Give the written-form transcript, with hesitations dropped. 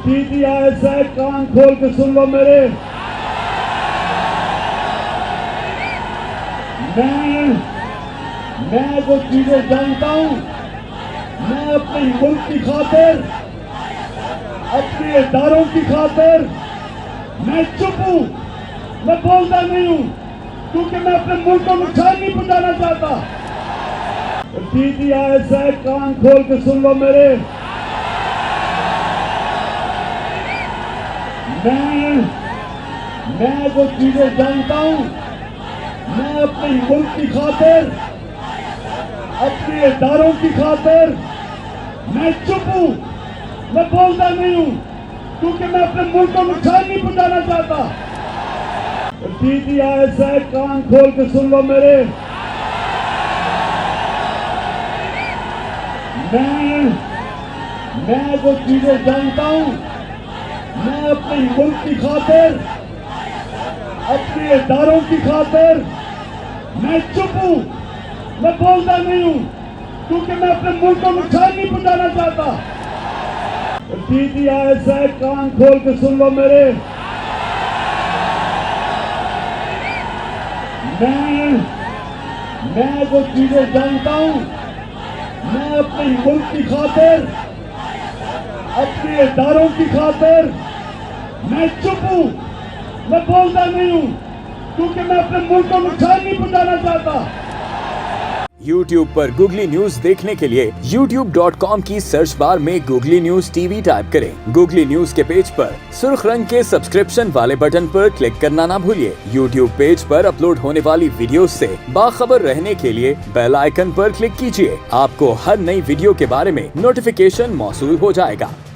दीदी ऐसा है, कान खोल के सुन लो मेरे। मैं वो चीजें जानता हूं, मैं अपने मुल्क की खातिर, अपने इदारों की खातिर मैं चुप हूं, मैं बोलता नहीं हूं, क्योंकि मैं अपने मुल्क को नुकसान नहीं पहुंचाना चाहता। दीदी ऐसा है, कान खोल के सुन लो मेरे। मैं वो चीजें जानता हूं, मैं अपने मुल्क की खातिर, अपने इदारों की खातिर मैं चुप हूं, मैं बोलता नहीं हूं, क्योंकि मैं अपने मुल्क को नुकसान नहीं पहुंचाना चाहता। दीदी ऐसा है, कान खोल के सुन लो मेरे। मैं वो चीजें जानता हूं, मैं अपने मुल्क की खातिर, अपने इदारों की खातिर मैं चुप हूं, मैं बोलता नहीं हूं, क्योंकि मैं अपने मुल्क को नुकसान नहीं पहुंचाना चाहता। दीदी ऐसा है, कान खोल के सुन लो मेरे। मैं वो चीजें जानता हूं, मैं अपने मुल्क की खातिर, अपने इदारों की खातिर मैं चुप हूं, मैं बोलता नहीं हूं, क्योंकि मैं अपने मुल्क को नुकसान नहीं पहुंचाना चाहता। YouTube पर Google न्यूज देखने के लिए youtube.com की सर्च बार में Google न्यूज टीवी टाइप करें। Google न्यूज के पेज पर सुर्ख रंग के सब्सक्रिप्शन वाले बटन पर क्लिक करना ना भूलिए। YouTube पेज पर अपलोड होने वाली वीडियोस से बाखबर रहने के लिए बेल आइकन पर क्लिक कीजिए। आपको हर नई वीडियो के बारे में नोटिफिकेशन मौसूल हो जाएगा।